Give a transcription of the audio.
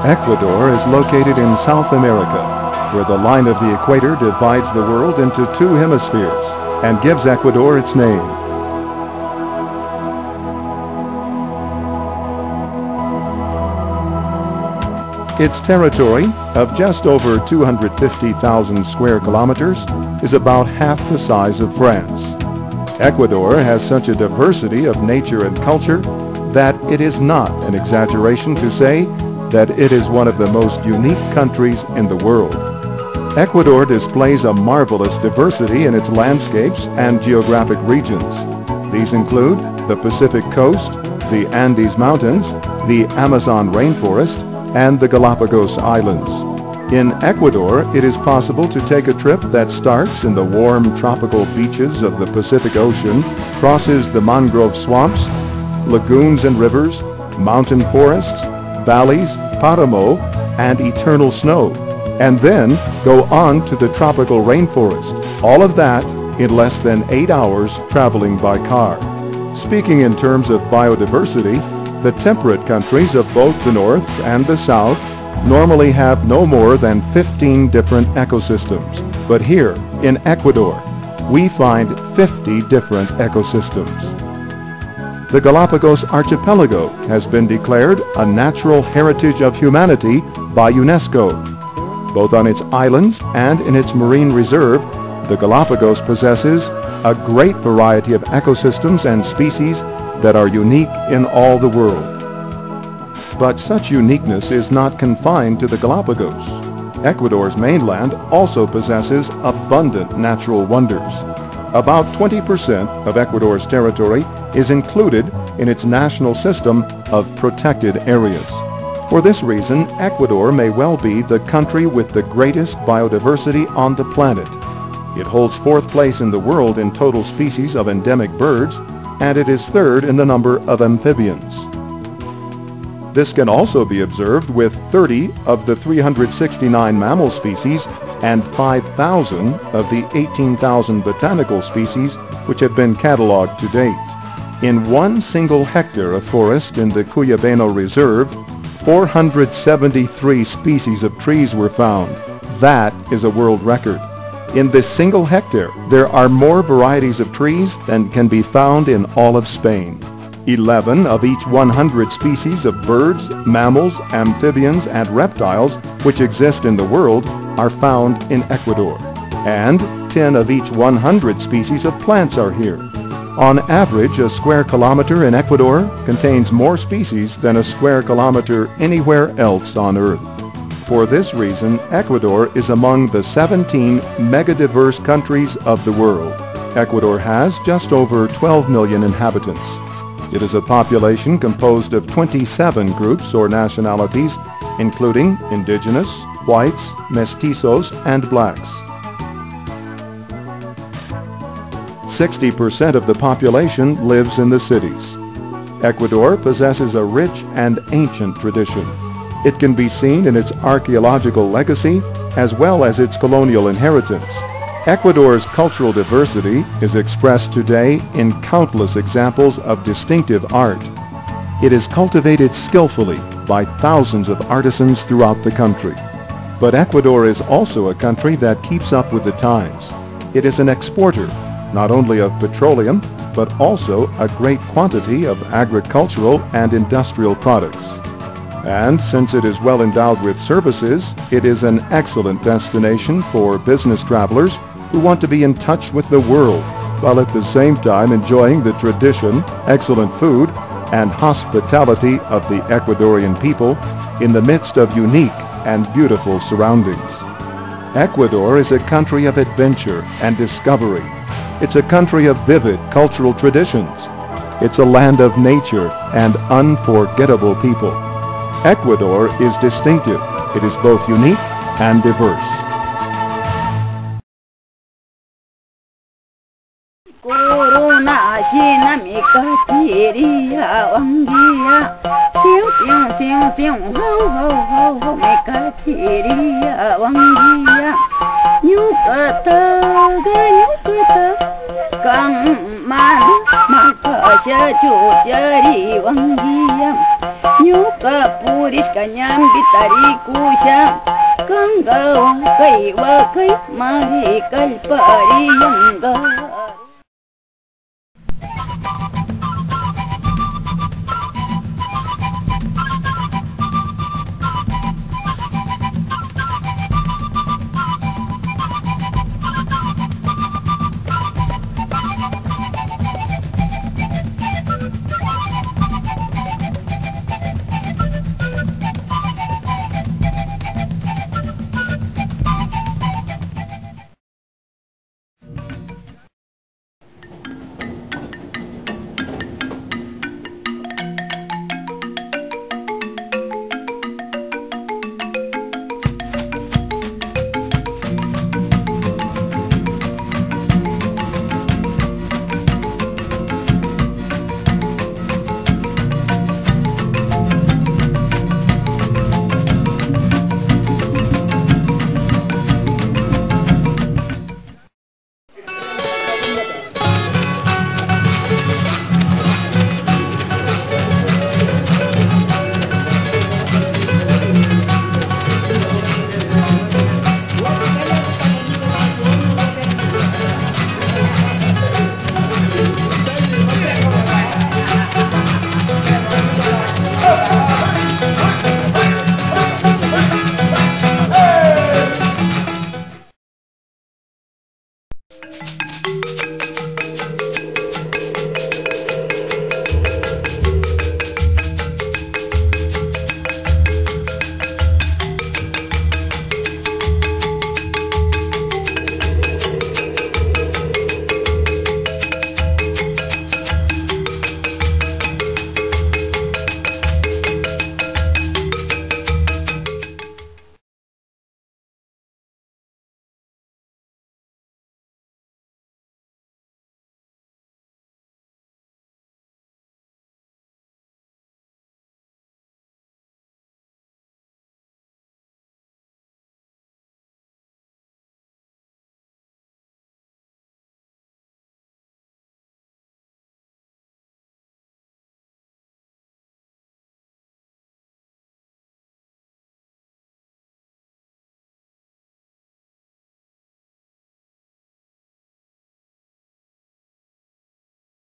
Ecuador is located in South America, where the line of the equator divides the world into two hemispheres and gives Ecuador its name. Its territory of just over 250,000 square kilometers is about half the size of France. Ecuador has such a diversity of nature and culture that it is not an exaggeration to say that it is one of the most unique countries in the world. Ecuador displays a marvelous diversity in its landscapes and geographic regions. These include the Pacific Coast, the Andes Mountains, the Amazon rainforest, and the Galapagos Islands. In Ecuador, it is possible to take a trip that starts in the warm tropical beaches of the Pacific Ocean, crosses the mangrove swamps, lagoons and rivers, mountain forests, valleys, paramo, and eternal snow, and then go on to the tropical rainforest. All of that in less than 8 hours traveling by car. Speaking in terms of biodiversity, the temperate countries of both the North and the South normally have no more than 15 different ecosystems. But here, in Ecuador, we find 50 different ecosystems. The Galapagos Archipelago has been declared a natural heritage of humanity by UNESCO. Both on its islands and in its marine reserve, the Galapagos possesses a great variety of ecosystems and species that are unique in all the world. But such uniqueness is not confined to the Galapagos. Ecuador's mainland also possesses abundant natural wonders. About 20% of Ecuador's territory is included in its national system of protected areas. For this reason, Ecuador may well be the country with the greatest biodiversity on the planet. It holds fourth place in the world in total species of endemic birds, and it is third in the number of amphibians. This can also be observed with 30 of the 369 mammal species and 5,000 of the 18,000 botanical species which have been catalogued to date. In one single hectare of forest in the Cuyabeno Reserve, 473 species of trees were found. That is a world record. In this single hectare, there are more varieties of trees than can be found in all of Spain. 11 of each 100 species of birds, mammals, amphibians, and reptiles which exist in the world are found in Ecuador. And 10 of each 100 species of plants are here. On average, a square kilometer in Ecuador contains more species than a square kilometer anywhere else on Earth. For this reason, Ecuador is among the 17 megadiverse countries of the world. Ecuador has just over 12 million inhabitants. It is a population composed of 27 groups or nationalities, including indigenous, whites, mestizos, and blacks. 60% of the population lives in the cities. Ecuador possesses a rich and ancient tradition. It can be seen in its archaeological legacy as well as its colonial inheritance. Ecuador's cultural diversity is expressed today in countless examples of distinctive art. It is cultivated skillfully by thousands of artisans throughout the country. But Ecuador is also a country that keeps up with the times. It is an exporter, not only of petroleum, but also a great quantity of agricultural and industrial products. And since it is well endowed with services, it is an excellent destination for business travelers who want to be in touch with the world, while at the same time enjoying the tradition, excellent food, and hospitality of the Ecuadorian people in the midst of unique and beautiful surroundings. Ecuador is a country of adventure and discovery. It's a country of vivid cultural traditions. It's a land of nature and unforgettable people. Ecuador is distinctive. It is both unique and diverse. Nyuka puris kanyam bitari kusya Kanggawa kai wakai mahi kalpari yangga